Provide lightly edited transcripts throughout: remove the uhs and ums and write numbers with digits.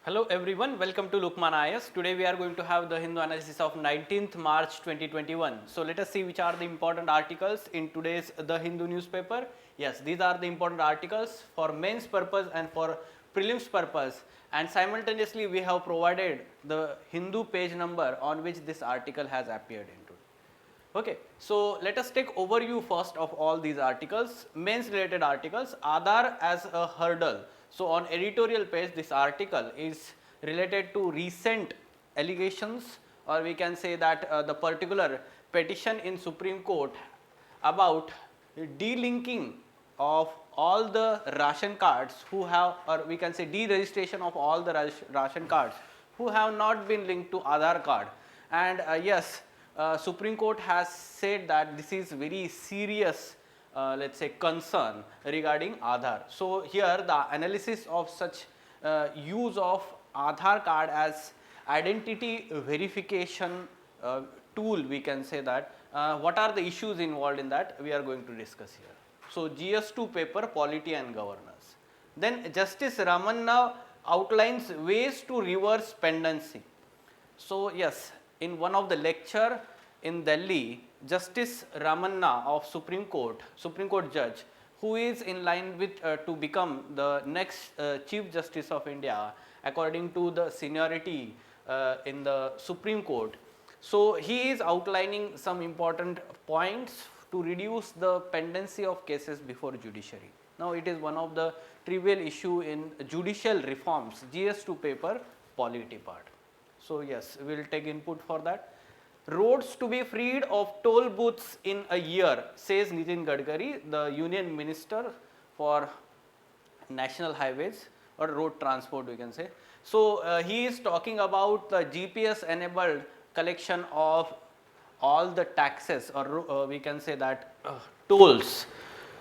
Hello everyone, welcome to LUKMAAN IAS. Today we are going to have the Hindu analysis of 19th March 2021. So let us see which are the important articles in today's The Hindu newspaper. Yes, these are the important articles for mains purpose and for prelims purpose, and simultaneously we have provided the Hindu page number on which this article has appeared into. Okay, so let us take overview first of all these articles. Mains related articles, Aadhar as a hurdle. So on editorial page, this article is related to recent allegations, or we can say that the particular petition in Supreme Court about delinking of all the ration cards who have, or we can say deregistration of all the ration cards who have not been linked to Aadhar card. And yes, Supreme Court has said that this is very serious let's say concern regarding Aadhar. So here the analysis of such use of Aadhar card as identity verification tool, we can say that what are the issues involved in that we are going to discuss here. So GS2 paper, polity and governance. Then Justice Ramanna outlines ways to reverse pendency. So yes, in one of the lecture in Delhi, Justice Ramanna of Supreme Court judge, who is in line with to become the next Chief Justice of India according to the seniority in the Supreme Court. So he is outlining some important points to reduce the pendency of cases before judiciary. Now it is one of the trivial issue in judicial reforms, GS2 paper, polity part. So yes, we will take input for that. Roads to be freed of toll booths in a year, says Nitin Gadkari, the Union Minister for National Highways or Road Transport, we can say. So he is talking about the GPS enabled collection of all the taxes, or we can say that tolls.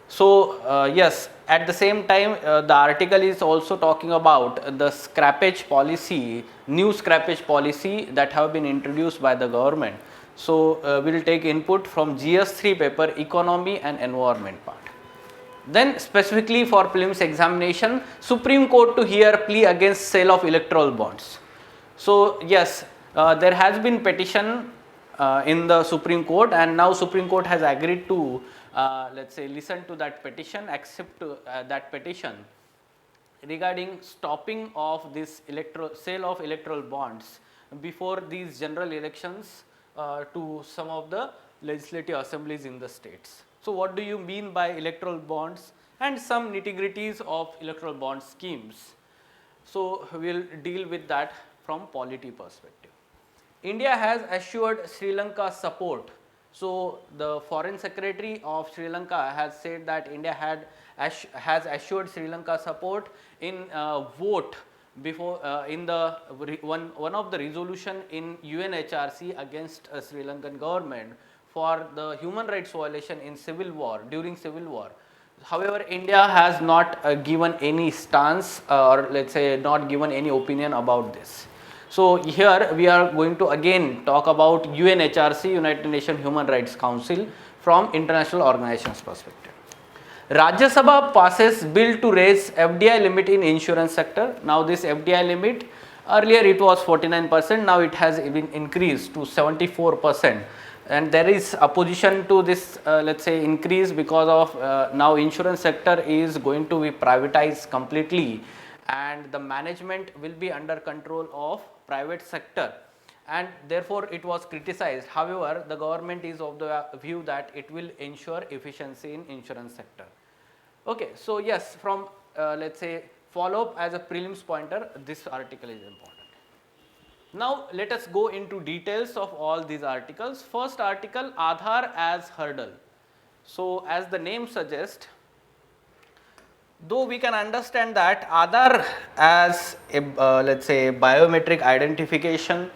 So yes, at the same time the article is also talking about the scrappage policy, new scrappage policy that have been introduced by the government. So we will take input from GS3 paper, economy and environment part. Then specifically for prelims examination, Supreme Court to hear plea against sale of electoral bonds. So yes, there has been petition in the Supreme Court, and now Supreme Court has agreed to let's say listen to that petition, accept that petition regarding stopping of this sale of electoral bonds before these general elections to some of the legislative assemblies in the states. So what do you mean by electoral bonds and some nitty-gritties of electoral bond schemes? So we will deal with that from polity perspective. India has assured Sri Lanka support. So the Foreign Secretary of Sri Lanka has said that India has assured Sri Lanka support in vote before in the one of the resolution in UNHRC against Sri Lankan government for the human rights violation in civil war, during civil war. However, India has not given any stance or let's say not given any opinion about this. So here we are going to again talk about UNHRC, United Nations Human Rights Council, from international organizations perspective. Rajya Sabha passes bill to raise FDI limit in insurance sector. Now this FDI limit, earlier it was 49%, now it has been increased to 74%. And there is opposition to this let's say increase because of now insurance sector is going to be privatized completely, and the management will be under control of private sector, and therefore it was criticized. However, the government is of the view that it will ensure efficiency in insurance sector. Okay, so yes, from let's say follow up as a prelims pointer, this article is important. Now let us go into details of all these articles. First article, Aadhar as hurdle. So as the name suggests, though we can understand that Aadhar as a let's say biometric identification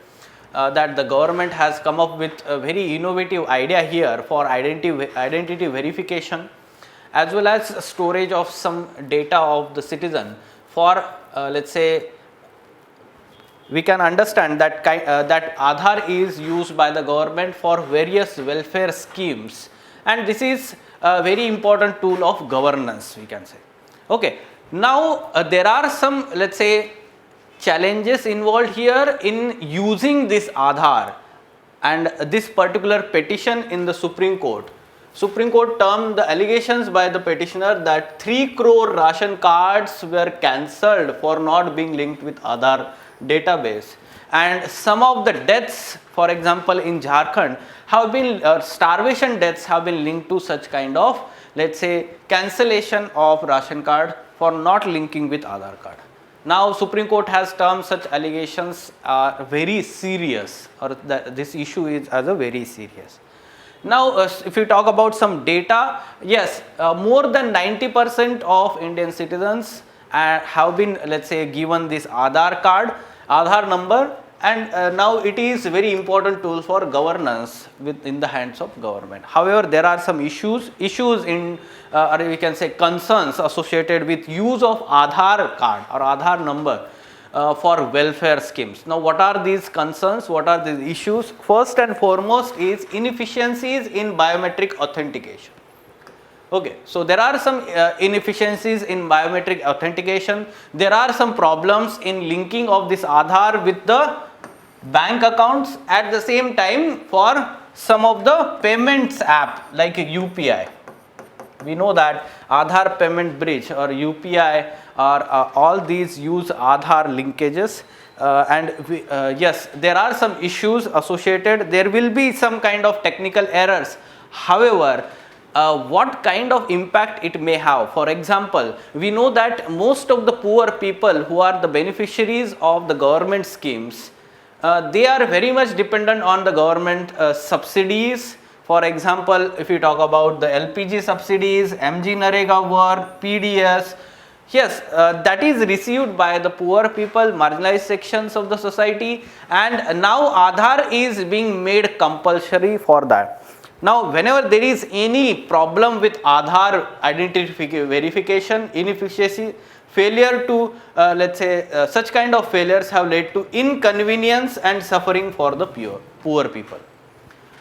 that the government has come up with a very innovative idea here for identity verification, as well as storage of some data of the citizen for let's say we can understand that that Aadhar is used by the government for various welfare schemes, and this is a very important tool of governance, we can say. Okay. Now there are some, let's say, challenges involved here in using this Aadhar and this particular petition in the Supreme Court. Supreme Court termed the allegations by the petitioner that 3 crore ration cards were cancelled for not being linked with Aadhar database, and some of the deaths, for example in Jharkhand, have been starvation deaths have been linked to such kind of, let's say, cancellation of ration card for not linking with Aadhar card. Now Supreme Court has termed such allegations are very serious, or that this issue is as a very serious. Now if we talk about some data, yes, more than 90% of Indian citizens have been, let's say, given this Aadhar card, Aadhar number, and now it is very important tool for governance in the hands of government. However, there are some issues in or we can say concerns associated with use of Aadhar card or Aadhar number for welfare schemes. Now what are these concerns, what are these issues? First and foremost is inefficiencies in biometric authentication. Okay, so there are some inefficiencies in biometric authentication. There are some problems in linking of this Aadhar with the bank accounts. At the same time, for some of the payments app like UPI, we know that Aadhar payment bridge or UPI or all these use Aadhar linkages, and yes, there are some issues associated. There will be some kind of technical errors. However, what kind of impact it may have? For example, we know that most of the poor people who are the beneficiaries of the government schemes, they are very much dependent on the government subsidies. For example, if you talk about the LPG subsidies, MG Narega work, PDS, yes, that is received by the poor people, marginalized sections of the society, and now Aadhar is being made compulsory for that. Now whenever there is any problem with Aadhar identity verification, inefficiency, failure to let's say such kind of failures have led to inconvenience and suffering for the poor people.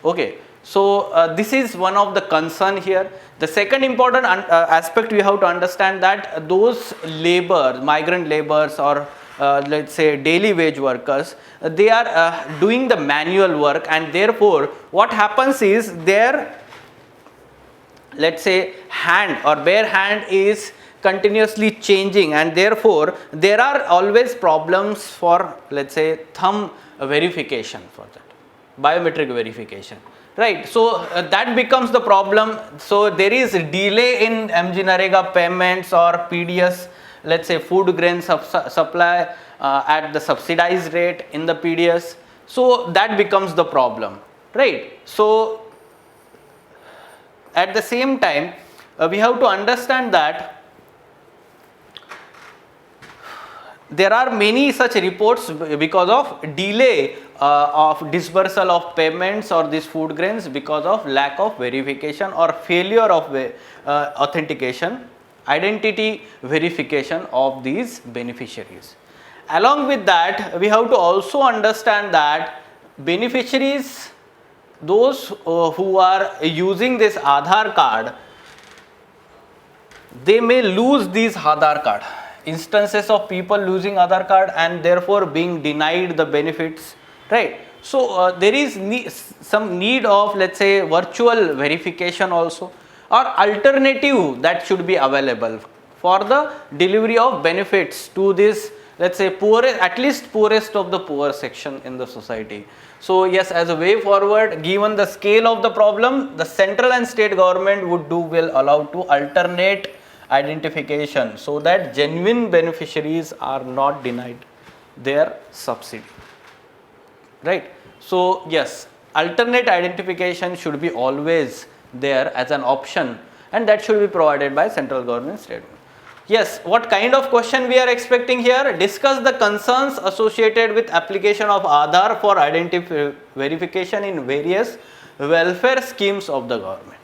Okay, so this is one of the concern here. The second important aspect we have to understand that those labor, migrant laborers or let's say daily wage workers, they are doing the manual work, and therefore what happens is their, let's say, hand or bare hand is continuously changing, and therefore there are always problems for, let's say, thumb verification, for that biometric verification, right? So that becomes the problem. So there is a delay in MG Narega payments or PDS, let's say food grain supply at the subsidized rate in the PDS. So that becomes the problem, right? So at the same time, we have to understand that there are many such reports because of delay of disbursal of payments or these food grains because of lack of verification or failure of authentication, identity verification of these beneficiaries. Along with that, we have to also understand that beneficiaries, those who are using this Aadhar card, they may lose these Aadhar card. Instances of people losing Aadhar card and therefore being denied the benefits, right? So there is some need of, let's say, virtual verification also, or alternative that should be available for the delivery of benefits to this, let's say, poorest, at least poorest of the poor section in the society. So yes, as a way forward, given the scale of the problem, the central and state government would do well allow to alternate identification so that genuine beneficiaries are not denied their subsidy, right? So yes, alternate identification should be always there as an option, and that should be provided by central government, state government. Yes, what kind of question we are expecting here? Discuss the concerns associated with application of Aadhar for identity verification in various welfare schemes of the government.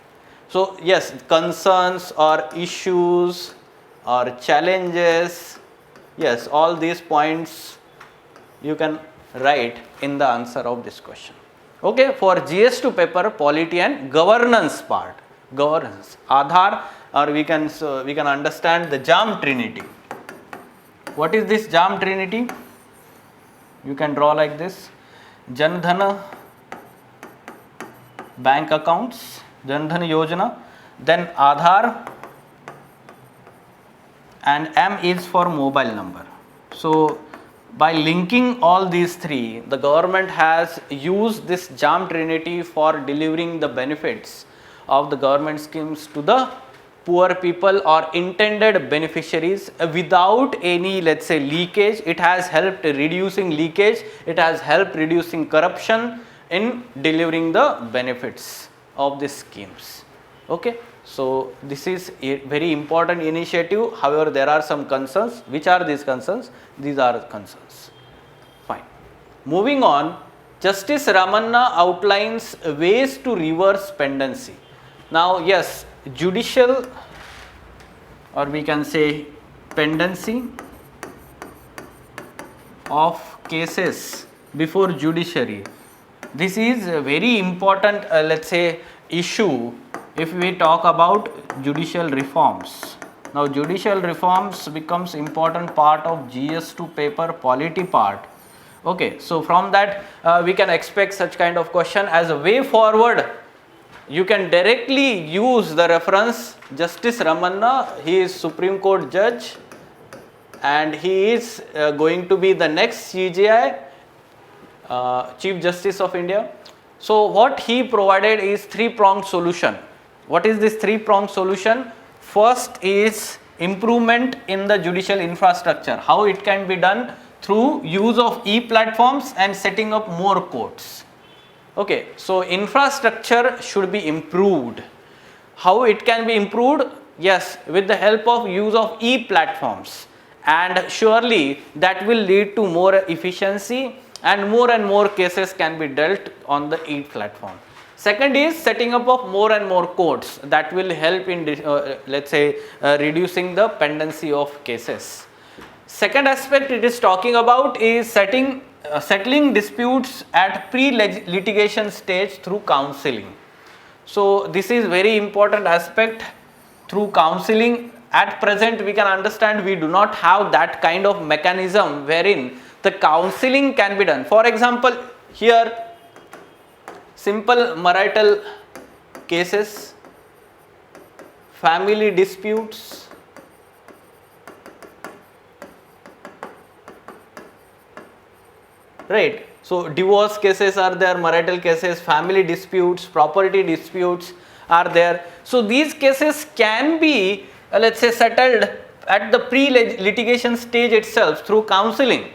So yes, concerns or issues or challenges, yes, all these points you can write in the answer of this question. Okay, for GS2 paper, polity and governance part, governance, Aadhar, or we can understand the Jam Trinity. What is this Jam Trinity? You can draw like this: Jan Dhan bank accounts, Jan Dhan Yojana, then Aadhar, and M is for mobile number. So by linking all these three, the government has used this JAM Trinity for delivering the benefits of the government schemes to the poor people or intended beneficiaries without any, let's say, leakage. It has helped reducing leakage, it has helped reducing corruption in delivering the benefits of these schemes. Okay. So this is a very important initiative. However, there are some concerns. Which are these concerns? These are concerns. Fine. Moving on, Justice Ramanna outlines ways to reverse pendency. Now, yes, judicial, or we can say pendency of cases before judiciary. This is a very important, let's say, issue if we talk about judicial reforms. Now, judicial reforms becomes important part of GS2 paper polity part. Okay, so from that we can expect such kind of question as a way forward. You can directly use the reference Justice Ramanna. He is Supreme Court judge and he is going to be the next CJI, Chief Justice of India. So what he provided is three-pronged solution. What is this three-pronged solution? First is improvement in the judicial infrastructure. How it can be done? Through use of e-platforms and setting up more courts. Okay, so infrastructure should be improved. How it can be improved? Yes, with the help of use of e-platforms, and surely that will lead to more efficiency and more cases can be dealt on the e-platform. Second is setting up of more and more courts that will help in let's say reducing the pendency of cases. Second aspect it is talking about is settling disputes at pre-litigation stage through counseling. So this is very important aspect. Through counseling, at present we can understand we do not have that kind of mechanism wherein the counseling can be done. For example, here simple marital cases, family disputes, right? So divorce cases are there, marital cases, family disputes, property disputes are there. So these cases can be let's say settled at the pre-litigation stage itself through counseling,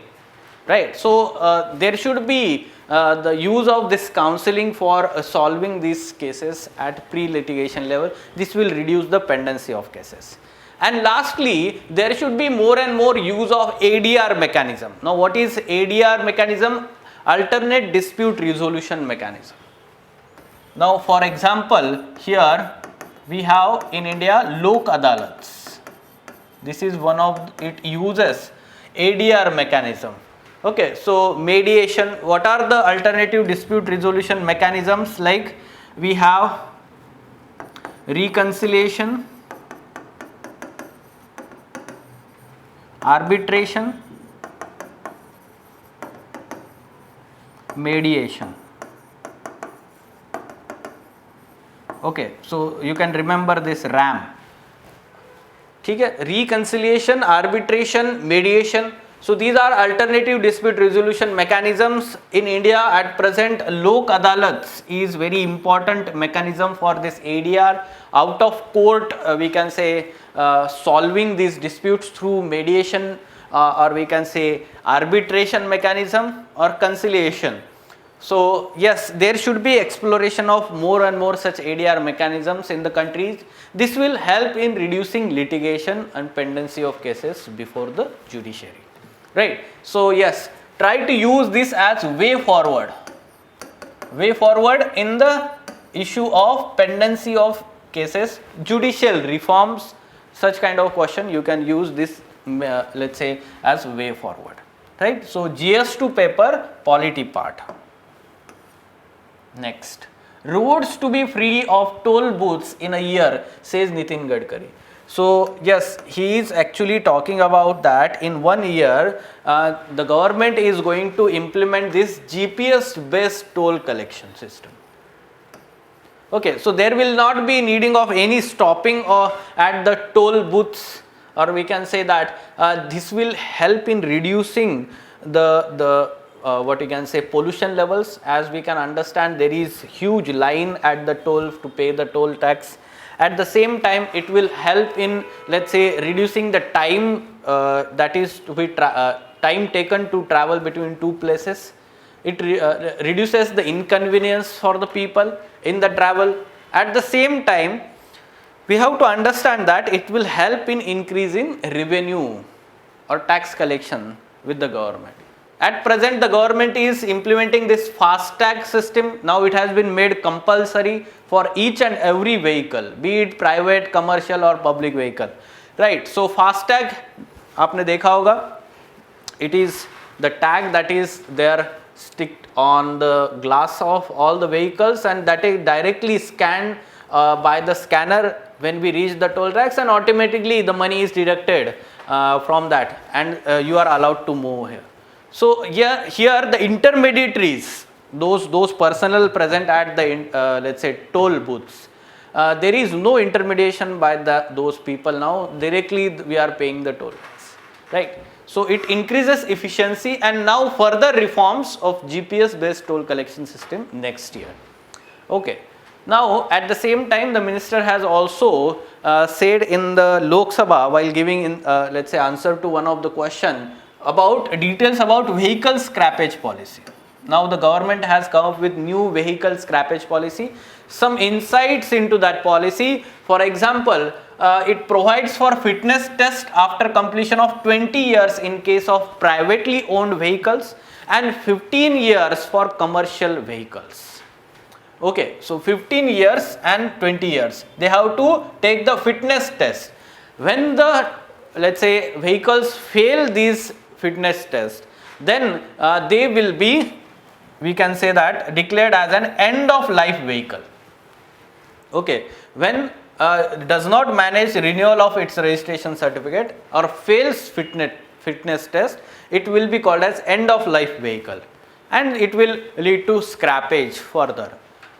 right? So there should be the use of this counseling for solving these cases at pre-litigation level. This will reduce the pendency of cases. And lastly, there should be more and more use of ADR mechanism. Now, what is ADR mechanism? Alternate dispute resolution mechanism. Now, for example, here we have in India Lok Adalats. This is one of it uses ADR mechanism. Okay, so mediation. What are the alternative dispute resolution mechanisms? Like we have reconciliation, arbitration, mediation. Okay, so you can remember this RAM. ठीक है, reconciliation, arbitration, mediation. So these are alternative dispute resolution mechanisms in India at present. Lok Adalats is very important mechanism for this ADR, out of court we can say solving these disputes through mediation or we can say arbitration mechanism or conciliation. So yes, there should be exploration of more and more such ADR mechanisms in the countries. This will help in reducing litigation and pendency of cases before the judiciary. Right. So yes, try to use this as way forward in the issue of pendency of cases, judicial reforms, such kind of question you can use this let's say as way forward, right? So GS2 paper polity part. Next, roads to be free of toll booths in a year, says Nitin Gadkari. So yes, he is actually talking about that in 1 year the government is going to implement this GPS based toll collection system. Okay, so there will not be needing of any stopping or at the toll booths, or we can say that this will help in reducing the what you can say pollution levels. As we can understand, there is huge line at the toll to pay the toll tax. At the same time, it will help in, let's say, reducing the time that is to be time taken to travel between two places. It reduces the inconvenience for the people in the travel. At the same time, we have to understand that it will help in increasing revenue or tax collection with the government. At present, the government is implementing this FASTag system. Now it has been made compulsory for each and every vehicle, be it private, commercial or public vehicle, right? So FASTag, आपने देखा होगा, it is the tag that is there sticked on the glass of all the vehicles, and that is directly scanned by the scanner when we reach the toll tax, and automatically the money is deducted from that, and you are allowed to move here. So here the intermediaries, those personnel present at the let's say toll booths, there is no intermediation by those people. Now directly we are paying the toll tax, right? So it increases efficiency, and now further reforms of GPS based toll collection system next year. Okay. Now at the same time, the minister has also said in the Lok Sabha while giving in let's say answer to one of the question about details about vehicle scrappage policy. Now the government has come up with new vehicle scrappage policy. Some insights into that policy. For example, it provides for fitness test after completion of 20 years in case of privately owned vehicles and 15 years for commercial vehicles. Okay, so 15 years and 20 years. They have to take the fitness test. When the, let's say, vehicles fail these fitness test, then they will be, we can say that, declared as an end of life vehicle. Okay, when does not manage renewal of its registration certificate or fails fitness test, it will be called as end of life vehicle, and it will lead to scrappage further.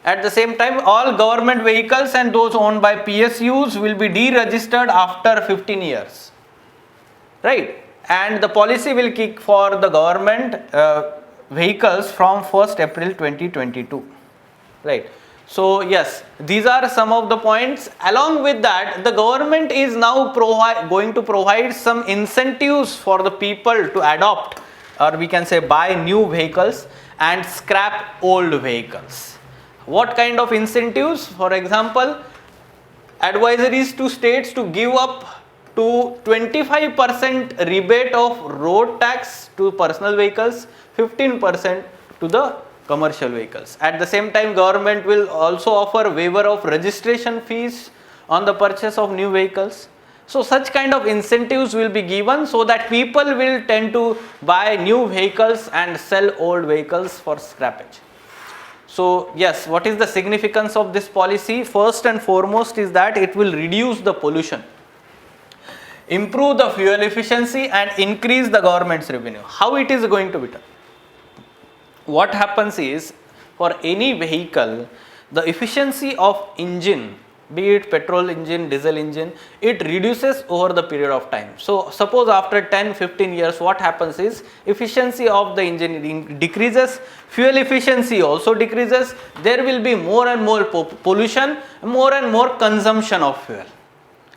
At the same time, all government vehicles and those owned by PSUs will be deregistered after 15 years, right? And the policy will kick for the government vehicles from 1st April 2022, right? So yes, these are some of the points. Along with that, the government is now going to provide some incentives for the people to adopt, or we can say buy new vehicles and scrap old vehicles. What kind of incentives? For example, advisories to states to give up to 25% rebate of road tax to personal vehicles, 15% to the commercial vehicles. At the same time, government will also offer waiver of registration fees on the purchase of new vehicles. So such kind of incentives will be given so that people will tend to buy new vehicles and sell old vehicles for scrappage. So yes, what is the significance of this policy? First and foremost is that it will reduce the pollution, improve the fuel efficiency and increase the government's revenue. How it is going to be done? What happens is, for any vehicle, the efficiency of engine, be it petrol engine, diesel engine, it reduces over the period of time. So suppose after 10-15 years, what happens is efficiency of the engine decreases, fuel efficiency also decreases, there will be more and more pollution, more and more consumption of fuel.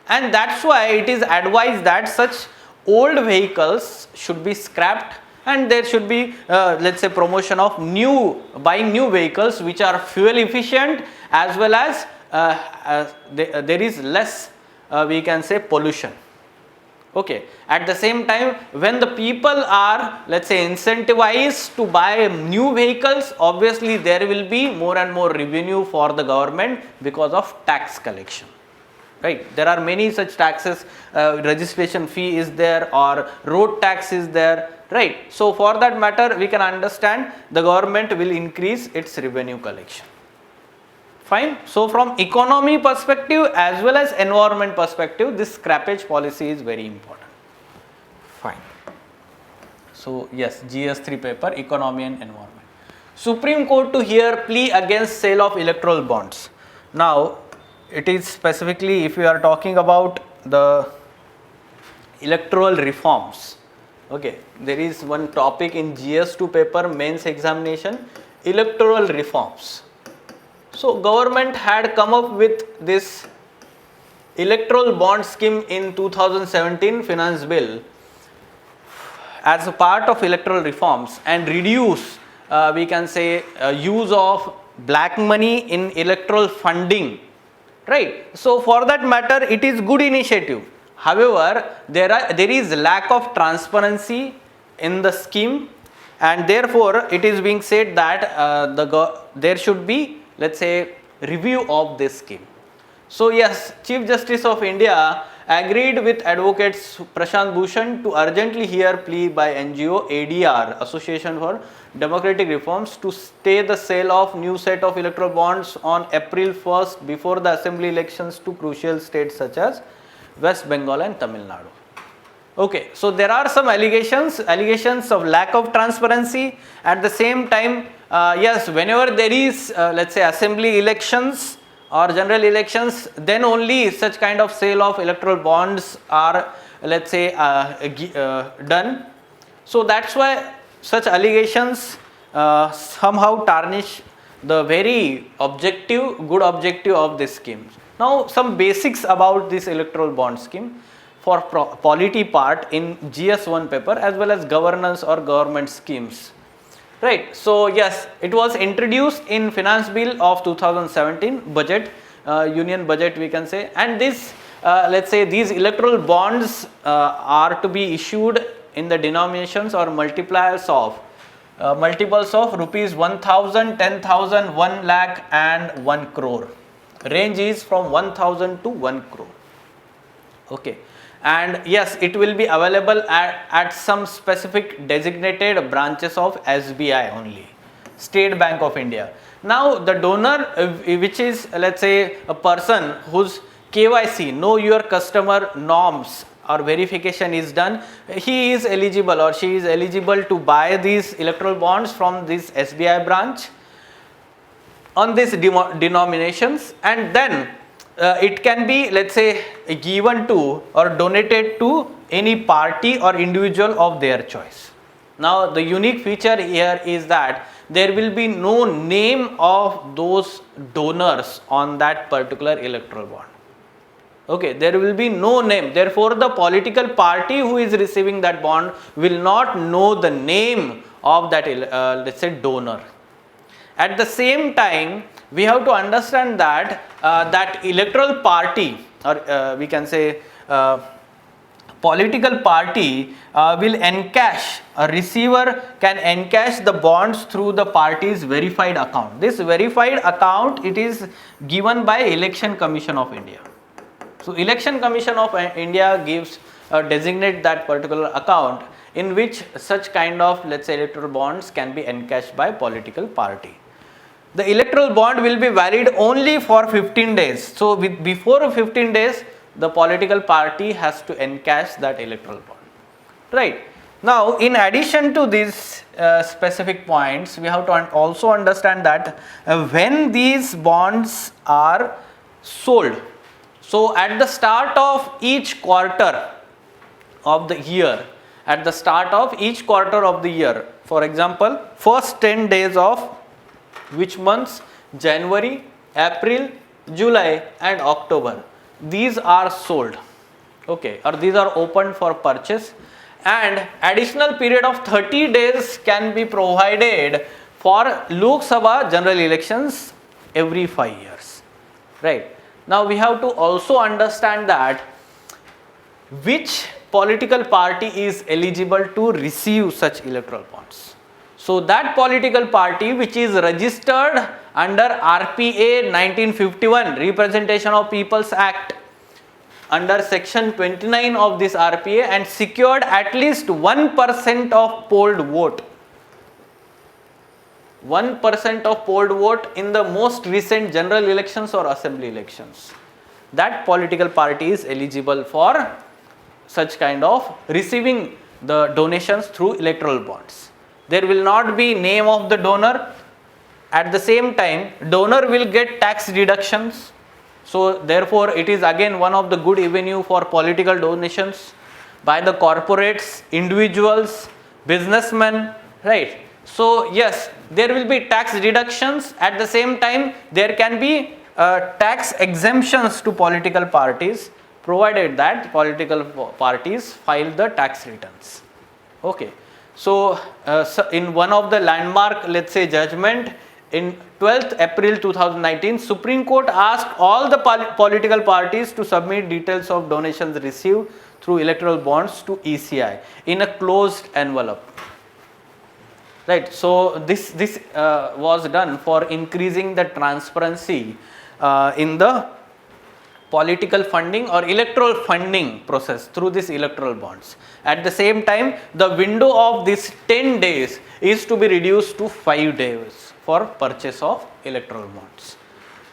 And that's why it is advised that such old vehicles should be scrapped, and there should be let's say promotion of buying new vehicles which are fuel efficient, as well as there is less we can say pollution. Okay. At the same time, when the people are, let's say, incentivized to buy new vehicles, obviously there will be more and more revenue for the government because of tax collection. Right, there are many such taxes, registration fee is there, or road tax is there, right? So for that matter, we can understand the government will increase its revenue collection. Fine. So from economy perspective as well as environment perspective, this scrappage policy is very important. Fine. So yes, GS3 paper, economy and environment. Supreme Court to hear plea against sale of electoral bonds. Now it is specifically, if we are talking about the electoral reforms. Okay, there is one topic in GS2 paper mains examination, electoral reforms. So government had come up with this electoral bond scheme in 2017 finance bill as a part of electoral reforms and reduce we can say use of black money in electoral funding, right? So for that matter it is good initiative. However, there is lack of transparency in the scheme, and therefore it is being said that there should be, let's say, review of this scheme. So yes, Chief Justice of India agreed with advocates Prashant Bhushan to urgently hear plea by NGO ADR, Association for Democratic Reforms, to stay the sale of new set of electoral bonds on April 1st before the assembly elections to crucial states such as West Bengal and Tamil Nadu. Okay, so there are some allegations of lack of transparency. At the same time, yes, whenever there is let's say assembly elections or general elections, then only such kind of sale of electoral bonds are, let's say, done. So that's why such allegations somehow tarnish the very good objective of this scheme. Now some basics about this electoral bond scheme for polity part in GS1 paper as well as governance or government schemes. Right. So yes, it was introduced in finance bill of 2017 budget, union budget we can say, and this let's say these electoral bonds are to be issued in the denominations or multiples of rupees 1000, 10,000, 1 lakh and 1 crore. Range is from 1000 to 1 crore. Okay. And yes, it will be available at some specific designated branches of SBI only, State Bank of India. Now the donor, which is, let's say, a person whose KYC, know your customer norms or verification is done, he is eligible or she is eligible to buy these electoral bonds from this SBI branch on these denominations, and then it can be, let's say, given to or donated to any party or individual of their choice. Now the unique feature here is that there will be no name of those donors on that particular electoral bond. Okay, there will be no name, therefore the political party who is receiving that bond will not know the name of that let's say donor. At the same time, we have to understand that that electoral party or we can say political party will encash, a receiver can encash the bonds through the party's verified account. This verified account, it is given by Election Commission of India. So Election Commission of India gives designate that particular account in which such kind of, let's say, electoral bonds can be encashed by political party. The electoral bond will be valid only for 15 days. So before 15 days, the political party has to encash that electoral bond. Right. Now, in addition to these specific points, we have to also understand that when these bonds are sold, so at the start of each quarter of the year, for example, first 10 days of which months? January, April, July and October. These are sold, okay, or these are opened for purchase, and additional period of 30 days can be provided for Lok Sabha general elections every 5 years. Right. Now we have to also understand that which political party is eligible to receive such electoral bonds. So that political party which is registered under RPA 1951, Representation of People's Act, under section 29 of this RPA, and secured at least 1% of polled vote. 1% of polled vote in the most recent general elections or assembly elections, that political party is eligible for such kind of receiving the donations through electoral bonds. There will not be name of the donor. At the same time, donor will get tax deductions. So therefore, it is again one of the good avenue for political donations by the corporates, individuals, businessmen, right? So yes, there will be tax deductions. At the same time, there can be tax exemptions to political parties, provided that political parties file the tax returns. Okay. So in one of the landmark, let's say, judgment in 12th April 2019, Supreme Court asked all the political parties to submit details of donations received through electoral bonds to ECI in a closed envelope. Right. So this was done for increasing the transparency in the political funding or electoral funding process through this electoral bonds. At the same time, the window of this 10 days is to be reduced to 5 days for purchase of electoral bonds.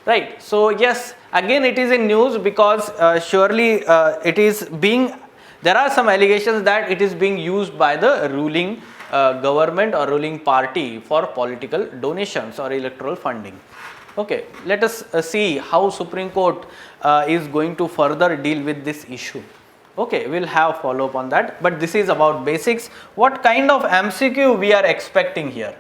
Right. So yes, again it is in news because surely it is being, there are some allegations that it is being used by the ruling government or ruling party for political donations or electoral funding. Okay, let us see how Supreme Court is going to further deal with this issue. Okay, we will have follow up on that, but this is about basics. What kind of MCQ we are expecting here?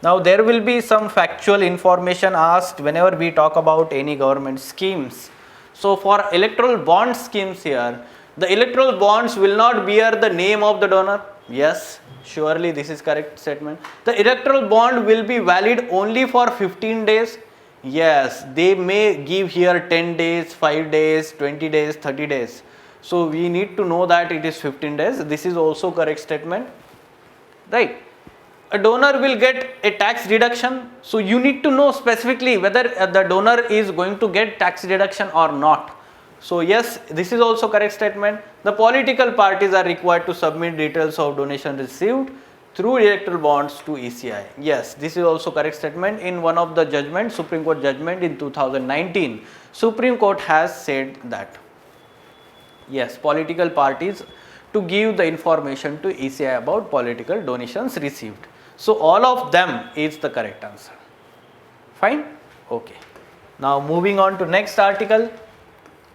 Now there will be some factual information asked whenever we talk about any government schemes. So for electoral bond schemes here, the electoral bonds will not bear the name of the donor. Yes, surely this is correct statement. The electoral bond will be valid only for 15 days. Yes, they may give here 10 days, 5 days, 20 days, 30 days. So we need to know that it is 15 days. This is also correct statement, right? A donor will get a tax deduction. So you need to know specifically whether the donor is going to get tax deduction or not. So yes, this is also correct statement. The political parties are required to submit details of donation received through electoral bonds to ECI. Yes, this is also correct statement. In one of the judgment, Supreme Court judgment in 2019, Supreme Court has said that yes, political parties to give the information to ECI about political donations received. So all of them is the correct answer. Fine? Okay. Now moving on to next article.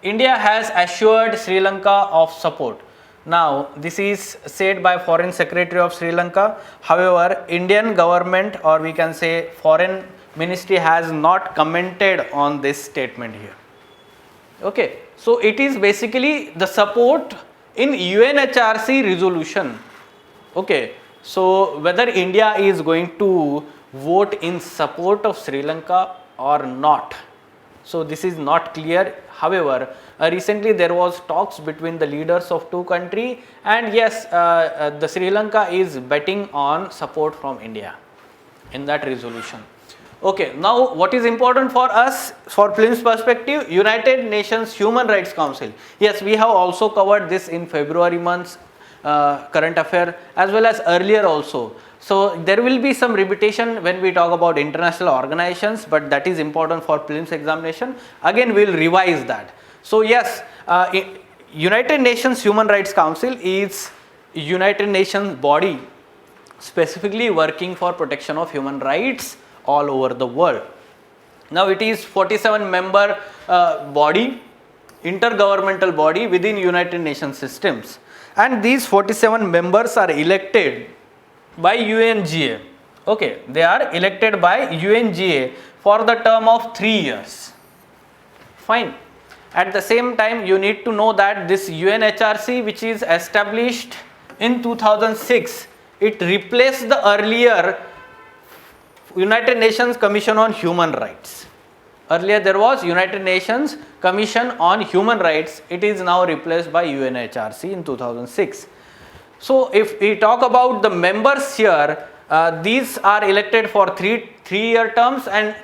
India has assured Sri Lanka of support. Now this is said by Foreign Secretary of Sri Lanka. However, Indian government, or we can say Foreign Ministry, has not commented on this statement here. Okay. So it is basically the support in UNHRC resolution. Okay. So whether India is going to vote in support of Sri Lanka or not. So this is not clear. However, recently there was talks between the leaders of two countries, and yes, the Sri Lanka is betting on support from India in that resolution. Okay, now what is important for us for prelims perspective? United Nations Human Rights Council. Yes, we have also covered this in February month's current affair as well as earlier also. So there will be some repetition when we talk about international organizations, but that is important for prelims examination. Again, we will revise that. So yes, United Nations Human Rights Council is United Nations body specifically working for protection of human rights all over the world. Now it is 47 member body, intergovernmental body within United Nations systems, and these 47 members are elected by UNGA. Okay, they are elected by UNGA for the term of 3 years. Fine. At the same time, you need to know that this UNHRC, which is established in 2006, it replaced the earlier United Nations Commission on Human Rights. Earlier there was United Nations Commission on Human Rights. It is now replaced by UNHRC in 2006. So if we talk about the members here, these are elected for three-year terms, and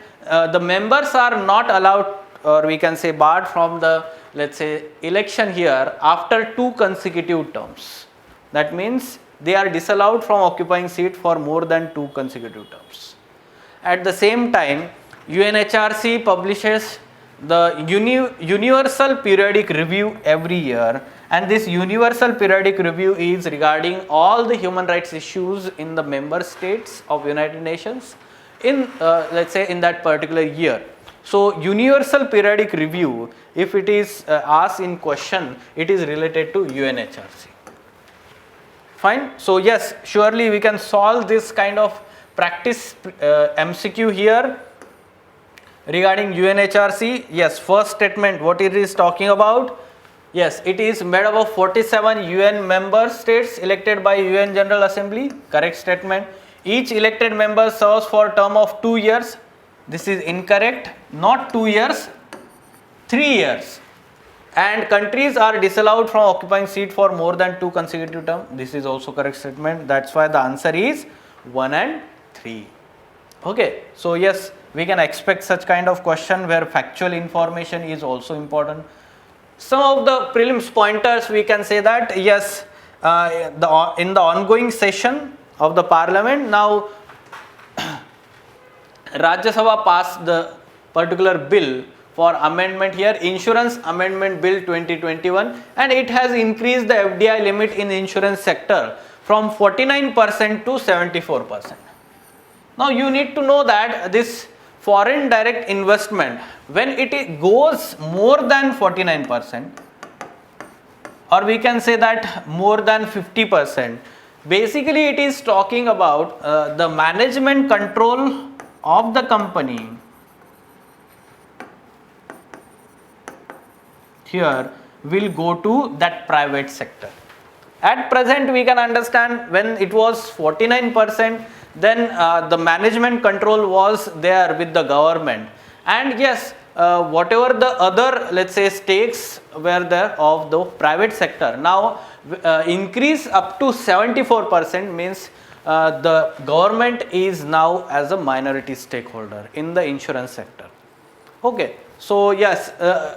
the members are not allowed, or we can say barred from the, let's say, election here after 2 consecutive terms. That means they are disallowed from occupying seat for more than 2 consecutive terms. At the same time, UNHRC publishes the universal periodic review every year, and this universal periodic review is regarding all the human rights issues in the member states of United Nations in let's say in that particular year. So universal periodic review, if it is asked in question, it is related to UNHRC. Fine. So yes, surely we can solve this kind of practice MCQ here regarding UNHRC. Yes, first statement, what it is talking about. Yes, it is made up of 47 UN member states elected by UN General Assembly. Correct statement. Each elected member serves for a term of 2 years. This is incorrect. Not 2 years, 3 years. And countries are disallowed from occupying seat for more than 2 consecutive terms. This is also correct statement. That's why the answer is 1 and 3. Okay. So yes, we can expect such kind of question where factual information is also important. Some of the prelims pointers we can say that yes, in the ongoing session of the parliament, now Rajya Sabha passed the particular bill for amendment here, Insurance Amendment Bill 2021, and it has increased the FDI limit in the insurance sector from 49% to 74%. Now you need to know that this foreign direct investment, when it goes more than 49%, or we can say that more than 50%, basically it is talking about the management control of the company here will go to that private sector. At present we can understand when it was 49%, then the management control was there with the government, and yes, whatever the other, let's say, stakes were there of the private sector, now increase up to 74%, means the government is now as a minority stakeholder in the insurance sector. Okay. So yes,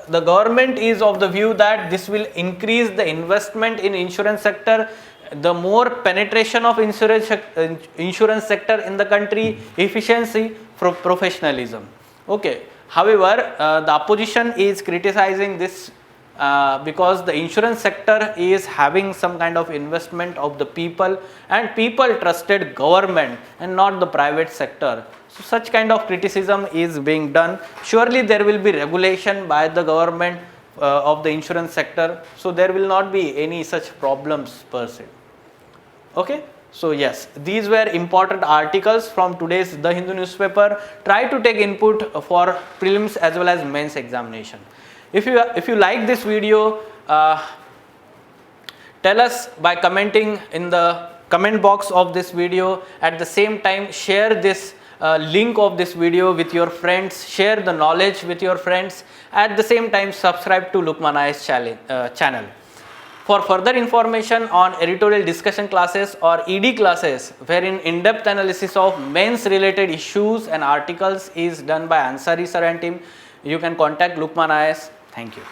the government is of the view that this will increase the investment in insurance sector, the more penetration of insurance sector in the country, efficiency, professionalism. Okay. However, the opposition is criticizing this because the insurance sector is having some kind of investment of the people, and people trusted government and not the private sector. So such kind of criticism is being done. Surely there will be regulation by the government of the insurance sector, so there will not be any such problems per se. Okay. So yes, these were important articles from today's The Hindu newspaper. Try to take input for prelims as well as mains examination. If you like this video, tell us by commenting in the comment box of this video. At the same time, share this link of this video with your friends, share the knowledge with your friends. At the same time, subscribe to LUKMAAN IAS channel. For further information on editorial discussion classes or ED classes, wherein in-depth analysis of mains related issues and articles is done by Ansari Sir and team, you can contact LUKMAAN IAS. Thank you.